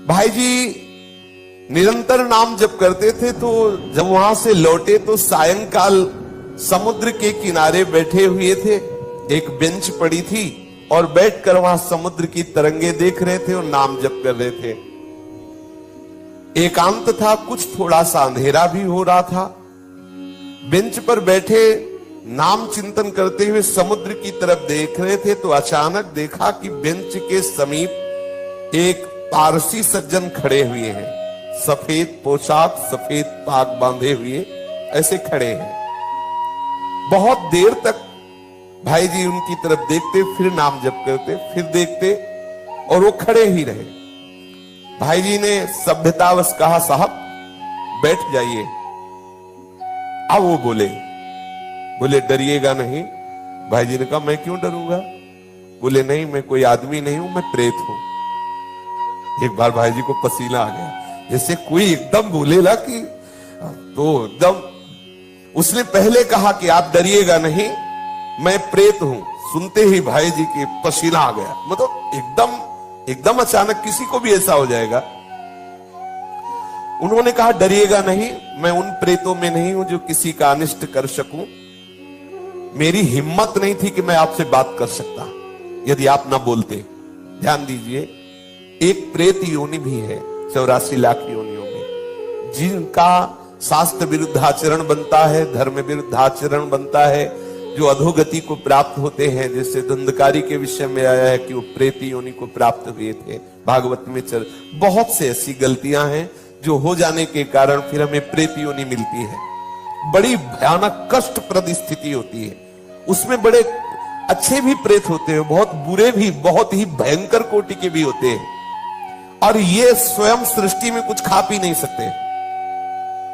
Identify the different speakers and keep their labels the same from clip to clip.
Speaker 1: भाई जी निरंतर नाम जप करते थे, तो जब वहां से लौटे तो सायंकाल समुद्र के किनारे बैठे हुए थे। एक बेंच पड़ी थी और बैठकर वहां समुद्र की तरंगे देख रहे थे और नाम जप कर रहे थे। एकांत था, कुछ थोड़ा सा अंधेरा भी हो रहा था। बेंच पर बैठे नाम चिंतन करते हुए समुद्र की तरफ देख रहे थे तो अचानक देखा कि बेंच के समीप एक पारसी सज्जन खड़े हुए हैं। सफेद पोशाक, सफेद पाग बांधे हुए ऐसे खड़े हैं। बहुत देर तक भाई जी उनकी तरफ देखते, फिर नाम जप करते, फिर देखते और वो खड़े ही रहे। भाई जी ने सभ्यतावश कहा, साहब बैठ जाइए। अब वो बोले डरिएगा नहीं। भाई जी ने कहा, मैं क्यों डरूंगा? बोले नहीं, मैं कोई आदमी नहीं हूं, मैं प्रेत हूं। एक बार भाई जी को पसीना आ गया, जैसे कोई एकदम बोलेला कि तो एकदम। उसने पहले कहा कि आप डरिएगा नहीं, मैं प्रेत हूं। सुनते ही भाई जी के पसीना आ गया। मतलब एकदम अचानक किसी को भी ऐसा हो जाएगा। उन्होंने कहा, डरिएगा नहीं, मैं उन प्रेतों में नहीं हूं जो किसी का अनिष्ट कर सकूं। मेरी हिम्मत नहीं थी कि मैं आपसे बात कर सकता यदि आप ना बोलते। ध्यान दीजिए, एक प्रेत योनि भी है 84 लाख योनियों में, जिनका शास्त्र विरुद्ध आचरण बनता है, धर्म विरुद्ध आचरण बनता है, जो अधोगति को प्राप्त होते हैं। जैसे धुंधकारी के विषय में आया है कि वो प्रेत योनि को प्राप्त हुए थे। भागवत में बहुत से ऐसी गलतियां हैं जो हो जाने के कारण फिर हमें प्रेत योनि मिलती है। बड़ी भयानक कष्टप्रद स्थिति होती है। उसमें बड़े अच्छे भी प्रेत होते हैं, बहुत बुरे भी, बहुत ही भयंकर कोटि के भी होते हैं। और ये स्वयं सृष्टि में कुछ खा पी नहीं सकते।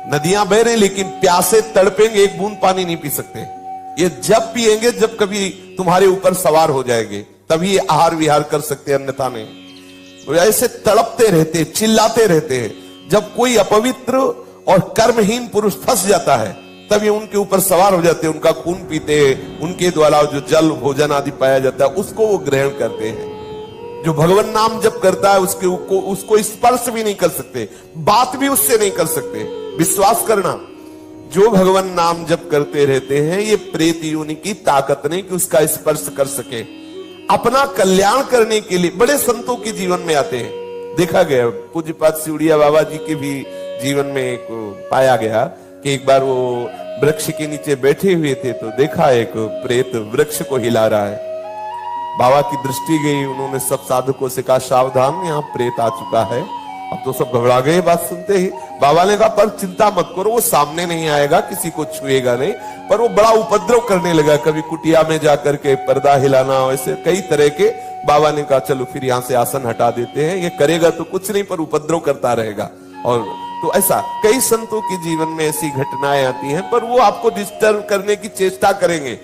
Speaker 1: नदियां बह रही लेकिन प्यासे तड़पेंगे, एक बूंद पानी नहीं पी सकते। ये जब पिएंगे जब कभी तुम्हारे ऊपर सवार हो जाएंगे, तभी ये आहार विहार कर सकते, अन्यथा नहीं। ऐसे तड़पते रहते, चिल्लाते रहते हैं। जब कोई अपवित्र और कर्महीन पुरुष फंस जाता है तब ये उनके ऊपर सवार हो जाते हैं, उनका खून पीते हैं, उनके द्वारा जो जल भोजन आदि पाया जाता है उसको वो ग्रहण करते हैं। जो भगवान नाम जप करता है उसको स्पर्श भी नहीं कर सकते, बात भी उससे नहीं कर सकते। विश्वास करना, जो भगवान नाम जप करते रहते हैं, ये प्रेत योनि की ताकत नहीं कि उसका स्पर्श कर सके। अपना कल्याण करने के लिए बड़े संतों के जीवन में आते हैं। देखा गया पूज्यपाद सिउड़िया बाबा जी के भी जीवन में एक पाया गया कि एक बार वो वृक्ष के नीचे बैठे हुए थे तो देखा एक प्रेत वृक्ष को हिला रहा है। बाबा की दृष्टि गई, उन्होंने सब साधकों से कहा, सावधान, यहाँ प्रेत आ चुका है। अब तो सब घबरा गए बात सुनते ही। बाबा ने कहा, पर चिंता मत करो, वो सामने नहीं आएगा, किसी को छुएगा नहीं। पर वो बड़ा उपद्रव करने लगा, कभी कुटिया में जाकर के पर्दा हिलाना, ऐसे कई तरह के। बाबा ने कहा, चलो फिर यहाँ से आसन हटा देते हैं, ये करेगा तो कुछ नहीं पर उपद्रव करता रहेगा। और तो ऐसा कई संतों के जीवन में ऐसी घटनाएं आती हैं, पर वो आपको डिस्टर्ब करने की चेष्टा करेंगे,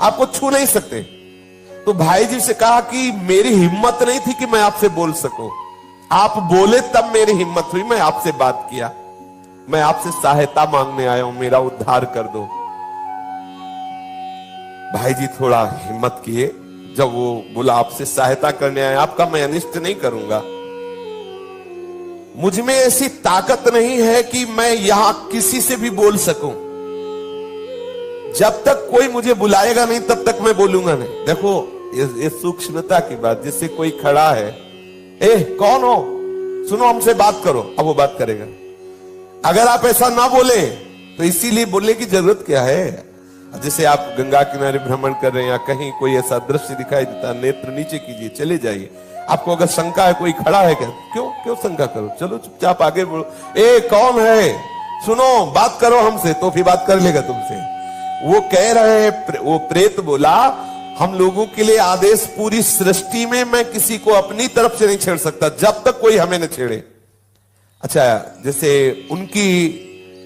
Speaker 1: आपको छू नहीं सकते। तो भाई जी से कहा कि मेरी हिम्मत नहीं थी कि मैं आपसे बोल सकूं, आप बोले तब मेरी हिम्मत हुई, मैं आपसे बात किया। मैं आपसे सहायता मांगने आया हूं, मेरा उद्धार कर दो। भाई जी थोड़ा हिम्मत किए, जब वो बोला आपसे सहायता करने आया, आपका मैं अनिष्ट नहीं करूंगा। मुझ में ऐसी ताकत नहीं है कि मैं यहां किसी से भी बोल सकूं। जब तक कोई मुझे बुलाएगा नहीं तब तक मैं बोलूंगा नहीं। देखो ये सूक्ष्मता की बात, जिससे कोई खड़ा है, ए कौन हो, सुनो हमसे बात करो, अब वो बात करेगा। अगर आप ऐसा ना बोले तो इसीलिए बोलने की जरूरत क्या है। जैसे आप गंगा किनारे भ्रमण कर रहे हैं या कहीं कोई ऐसा दृश्य दिखाई देता, नेत्र नीचे कीजिए, चले जाइए। आपको अगर शंका है कोई खड़ा है क्या, क्यों शंका करो, चलो चुपचाप आगे बढ़ो। ए कौन है, सुनो बात करो हमसे, तो फिर बात कर लेगा तुमसे। वो कह रहे हैं, वो प्रेत बोला, हम लोगों के लिए आदेश, पूरी सृष्टि में मैं किसी को अपनी तरफ से नहीं छेड़ सकता जब तक कोई हमें न छेड़े। अच्छा, जैसे उनकी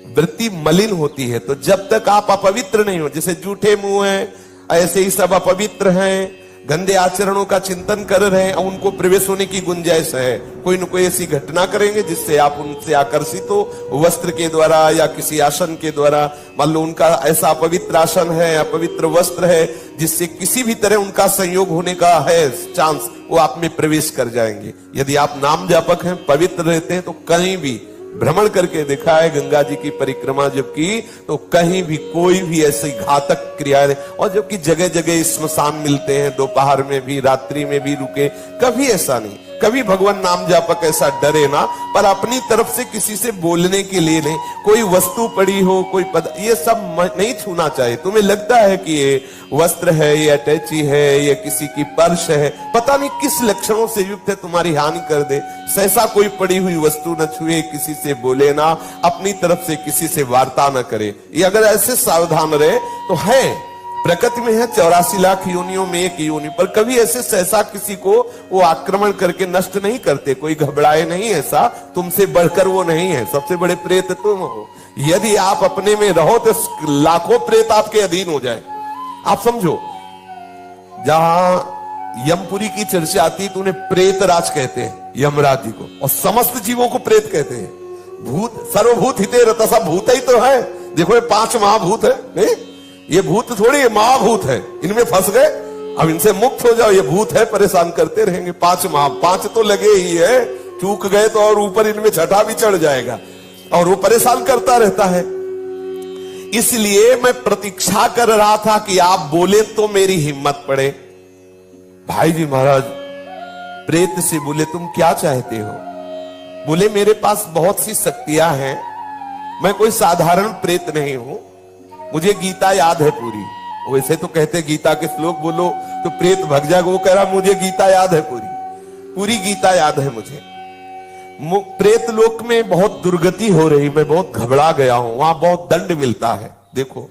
Speaker 1: वृत्ति मलिन होती है, तो जब तक आप अपवित्र नहीं हो, जैसे जूठे मुंह हैं, ऐसे ही सब अपवित्र हैं। गंदे आचरणों का चिंतन कर रहे हैं, उनको प्रवेश होने की गुंजाइश है। कोई न कोई ऐसी घटना करेंगे जिससे आप उनसे आकर्षित हो, वस्त्र के द्वारा या किसी आसन के द्वारा। मान लो उनका ऐसा अपवित्र आसन है, अपवित्र वस्त्र है, जिससे किसी भी तरह उनका संयोग होने का है चांस, वो आप में प्रवेश कर जाएंगे। यदि आप नाम जापक हैं, पवित्र रहते हैं, तो कहीं भी भ्रमण करके देखा है, गंगा जी की परिक्रमा जब की तो कहीं भी कोई भी ऐसी घातक क्रिया नहीं। और जबकि जगह जगह स्मशान मिलते हैं, दोपहर में भी रात्रि में भी रुके, कभी ऐसा नहीं। कभी भगवान नाम जापक ऐसा डरे ना, पर अपनी तरफ से किसी से बोलने के लिए नहीं। कोई वस्तु पड़ी हो, कोई पद, ये सब नहीं छूना चाहिए। तुम्हें लगता है कि ये वस्त्र है, ये अटैची है, ये किसी की पर्स है, पता नहीं किस लक्षणों से युक्त है, तुम्हारी हानि कर दे। सहसा कोई पड़ी हुई वस्तु न छुए, किसी से बोले ना, अपनी तरफ से किसी से वार्ता न करे। ये अगर ऐसे सावधान रहे तो है, प्रकृति में है 84 लाख योनियों में एक योनि, पर कभी ऐसे सहसा किसी को वो आक्रमण करके नष्ट नहीं करते। कोई घबराए नहीं, ऐसा तुमसे बढ़कर वो नहीं है। सबसे बड़े प्रेत तुम हो। यदि आप अपने में रहो तो लाखों प्रेत आपके अधीन हो जाए। आप समझो, जहां यमपुरी की चर्चा आती है तो उन्हें प्रेत राज कहते हैं, यमराज जी को, और समस्त जीवों को प्रेत कहते हैं। भूत सर्वभूत हिते रत, सब भूत ही तो है। देखो ये 5 महाभूत है, नहीं ये भूत थोड़ी, ये महाभूत है। इनमें फंस गए, अब इनसे मुक्त हो जाओ। ये भूत है, परेशान करते रहेंगे। 5 तो लगे ही है, चूक गए तो और ऊपर इनमें छठा भी चढ़ जाएगा, और वो परेशान करता रहता है। इसलिए मैं प्रतीक्षा कर रहा था कि आप बोले तो मेरी हिम्मत पड़े। भाई जी महाराज प्रेत से बोले, तुम क्या चाहते हो? बोले, मेरे पास बहुत सी शक्तियां हैं, मैं कोई साधारण प्रेत नहीं हूं, मुझे गीता याद है पूरी। वैसे तो कहते गीता के श्लोक बोलो तो प्रेत भग जाएगा, वो कह रहा मुझे गीता याद है पूरी गीता याद है मुझे। प्रेत लोक में बहुत दुर्गति हो रही, मैं बहुत घबरा गया हूं, वहां बहुत दंड मिलता है। देखो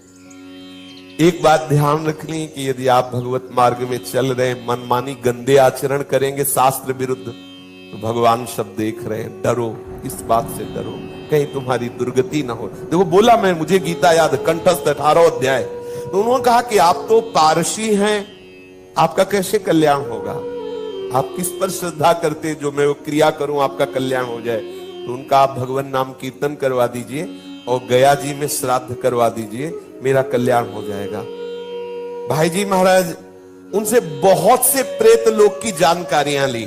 Speaker 1: एक बात ध्यान रखनी कि यदि आप भगवत मार्ग में चल रहे, मनमानी गंदे आचरण करेंगे शास्त्र विरुद्ध, तो भगवान सब देख रहे हैं। डरो, इस बात से डरो, कहीं तुम्हारी दुर्गति ना हो। देखो बोला मैं, मुझे गीता याद, कंठस्थ 18 अध्याय। तो उन्होंने कहा कि आप तो पारसी हैं, आपका कैसे कल्याण होगा? आप किस पर श्रद्धा करते जो मैं वो क्रिया करूं आपका कल्याण हो जाए? तो उनका आप भगवान नाम कीर्तन करवा दीजिए और गया जी में श्राद्ध करवा दीजिए, मेरा कल्याण हो जाएगा। भाई जी महाराज उनसे बहुत से प्रेत लोक की जानकारियां ली।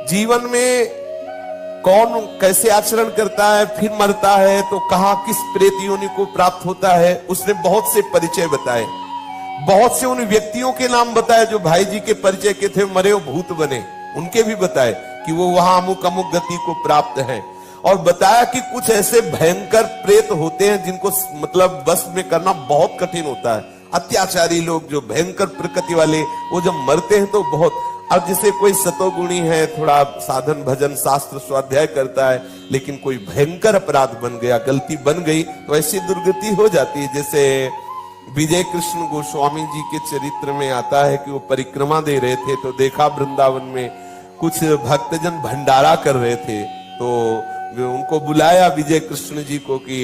Speaker 1: जीवन में कौन कैसे आचरण करता है, फिर मरता है तो कहां किस प्रेत योनि को प्राप्त होता है, उसने बहुत से परिचय बताए। बहुत से उन व्यक्तियों के नाम बताए जो भाई जी के परिचय के थे, मरे वो भूत बने, उनके भी बताए कि वो वहां अमुक अमुक गति को प्राप्त है। और बताया कि कुछ ऐसे भयंकर प्रेत होते हैं जिनको मतलब बस में करना बहुत कठिन होता है। अत्याचारी लोग जो भयंकर प्रकृति वाले, वो जब मरते हैं तो बहुत। अब जैसे कोई सतोगुणी है, थोड़ा साधन भजन शास्त्र स्वाध्याय करता है, लेकिन कोई भयंकर अपराध बन गया, गलती बन गई, तो ऐसी दुर्गति हो जाती है। जैसे विजय कृष्ण गोस्वामी जी के चरित्र में आता है कि वो परिक्रमा दे रहे थे, तो देखा वृंदावन में कुछ भक्तजन भंडारा कर रहे थे, तो उनको बुलाया विजय कृष्ण जी को कि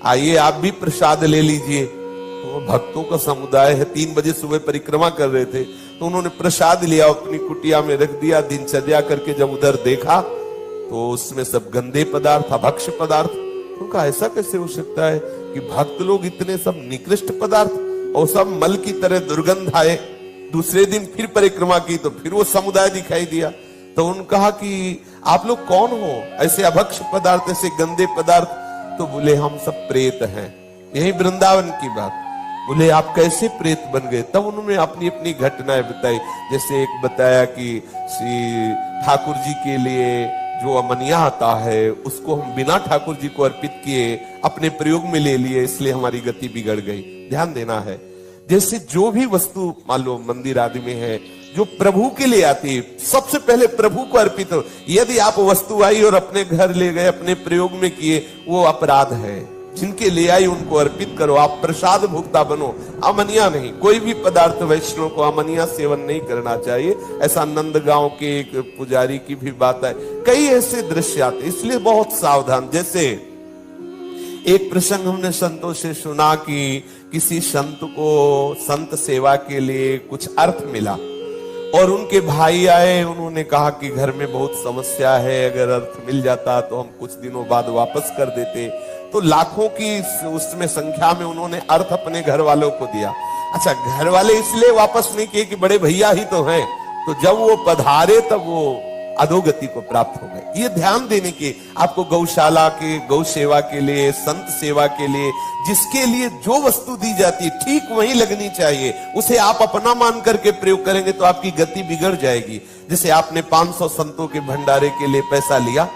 Speaker 1: आइए आप भी प्रसाद ले लीजिए। तो भक्तों का समुदाय है, 3 बजे सुबह परिक्रमा कर रहे थे, तो उन्होंने प्रसाद लिया, अपनी कुटिया में रख दिया। दिनचर्या करके जब उधर देखा तो उसमें सब गंदे पदार्थ, अभक्ष्य पदार्थ। उनका ऐसा कैसे हो सकता है कि भक्त लोग इतने सब निकृष्ट पदार्थ, और सब मल की तरह दुर्गंध आए। दूसरे दिन फिर परिक्रमा की तो फिर वो समुदाय दिखाई दिया। तो उन्होंने कहा कि आप लोग कौन हो, ऐसे अभक्ष्य पदार्थ, ऐसे गंदे पदार्थ? तो बोले हम सब प्रेत हैं। यही वृंदावन की बात। बोले आप कैसे प्रेत बन गए? तब उन्होंने अपनी अपनी घटनाएं बताई। जैसे एक बताया कि श्री ठाकुर जी के लिए जो अमनिया आता है उसको हम बिना ठाकुर जी को अर्पित किए अपने प्रयोग में ले लिए, इसलिए हमारी गति बिगड़ गई। ध्यान देना है, जैसे जो भी वस्तु मान लो मंदिर आदि में है जो प्रभु के लिए आती है, सबसे पहले प्रभु को अर्पित हो। यदि आप वस्तु आई और अपने घर ले गए, अपने प्रयोग में किए, वो अपराध है। जिनके ले आई उनको अर्पित करो, आप प्रसाद भुगता बनो, अमनिया नहीं। कोई भी पदार्थ वैष्णव को अमनिया सेवन नहीं करना चाहिए। ऐसा नंदगांव के एक पुजारी की भी बात है। कई ऐसे दृश्य आते, इसलिए बहुत सावधान। जैसे एक प्रसंग हमने संतों से सुना कि किसी संत को संत सेवा के लिए कुछ अर्थ मिला और उनके भाई आए, उन्होंने कहा कि घर में बहुत समस्या है, अगर अर्थ मिल जाता तो हम कुछ दिनों बाद वापस कर देते। तो लाखों की उसमें संख्या में उन्होंने अर्थ अपने घर वालों को दिया। अच्छा, घर वाले इसलिए वापस नहीं किए कि बड़े भैया ही तो हैं, तो जब वो पधारे तब वो अधोगति को प्राप्त हो गए। ये ध्यान देने की आपको गौशाला के, गौ सेवा के लिए, संत सेवा के लिए, जिसके लिए जो वस्तु दी जाती है ठीक वही लगनी चाहिए। उसे आप अपना मान करके प्रयोग करेंगे तो आपकी गति बिगड़ जाएगी। जैसे आपने 500 संतों के भंडारे के लिए पैसा लिया,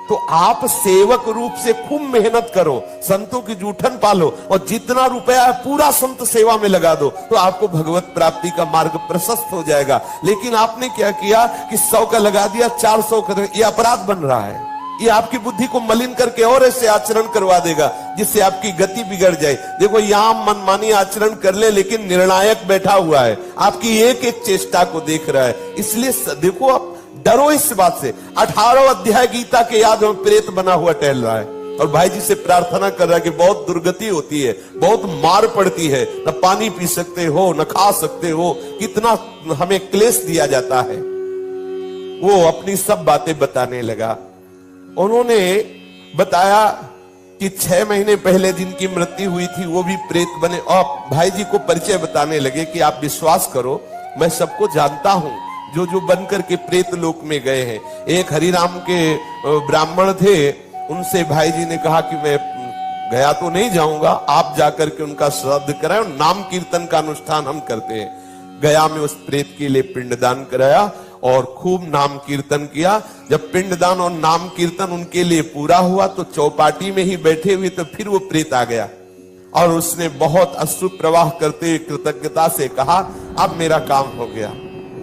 Speaker 1: तो आप सेवक रूप से खूब मेहनत करो, संतों की जूठन पालो और जितना रुपया है पूरा संत सेवा में लगा दो, तो आपको भगवत प्राप्ति का मार्ग प्रशस्त हो जाएगा। लेकिन आपने क्या किया कि 100 का लगा दिया, 400 का, ये अपराध बन रहा है। ये आपकी बुद्धि को मलिन करके और ऐसे आचरण करवा देगा जिससे आपकी गति बिगड़ जाए। देखो, यहां मनमानी आचरण कर ले, लेकिन निर्णायक बैठा हुआ है, आपकी एक एक चेष्टा को देख रहा है। इसलिए देखो, आप डरो इस बात से। 18 अध्याय गीता के याद में प्रेत बना हुआ टहल रहा है और भाई जी से प्रार्थना कर रहा है कि बहुत दुर्गति होती है, बहुत मार पड़ती है, न पानी पी सकते हो, न खा सकते हो, कितना हमें क्लेश दिया जाता है। वो अपनी सब बातें बताने लगा। उन्होंने बताया कि 6 महीने पहले जिनकी मृत्यु हुई थी वो भी प्रेत बने, और भाई जी को परिचय बताने लगे कि आप विश्वास करो, मैं सबको जानता हूं जो जो बनकर के प्रेत लोक में गए हैं। एक हरिराम के ब्राह्मण थे, उनसे भाई जी ने कहा कि मैं गया तो नहीं जाऊंगा, आप जाकर के उनका श्राद्ध कराएं और नाम कीर्तन का अनुष्ठान हम करते हैं। गया में उस प्रेत के लिए पिंडदान कराया और खूब नाम कीर्तन किया। जब पिंडदान और नाम कीर्तन उनके लिए पूरा हुआ तो चौपाटी में ही बैठे हुए तो फिर वो प्रेत आ गया और उसने बहुत अश्रु प्रवाह करते हुए कृतज्ञता से कहा, अब मेरा काम हो गया,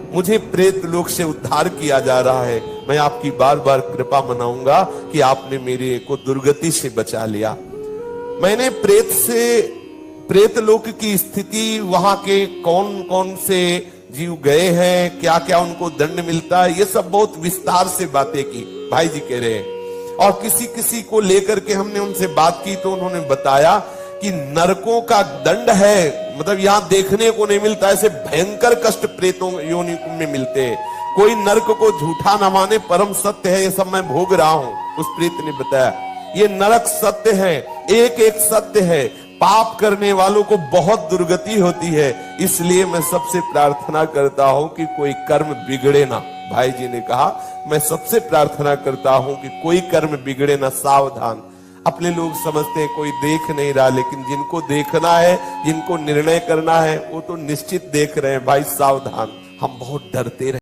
Speaker 1: मुझे प्रेत लोक से उद्धार किया जा रहा है, मैं आपकी बार बार कृपा मनाऊंगा कि आपने मेरे को दुर्गति से बचा लिया। मैंने प्रेत लोक की स्थिति, वहां के कौन कौन से जीव गए हैं, क्या क्या उनको दंड मिलता है, ये सब बहुत विस्तार से बातें की भाई जी कह रहे हैं। और किसी किसी को लेकर के हमने उनसे बात की तो उन्होंने बताया कि नरकों का दंड है, मतलब यहां देखने को नहीं मिलता, ऐसे भयंकर कष्ट प्रेतों योनि में मिलते हैं। कोई नरक को झूठा न माने, परम सत्य है, ये सब मैं भोग रहा हूं, उस प्रेत ने बताया। ये नरक सत्य है, एक एक सत्य है। पाप करने वालों को बहुत दुर्गति होती है, इसलिए मैं सबसे प्रार्थना करता हूं कि कोई कर्म बिगड़े ना। भाई जी ने कहा, मैं सबसे प्रार्थना करता हूं कि कोई कर्म बिगड़े ना, सावधान। अपने लोग समझते हैं कोई देख नहीं रहा, लेकिन जिनको देखना है, जिनको निर्णय करना है, वो तो निश्चित देख रहे हैं। भाई सावधान, हम बहुत डरते रहे।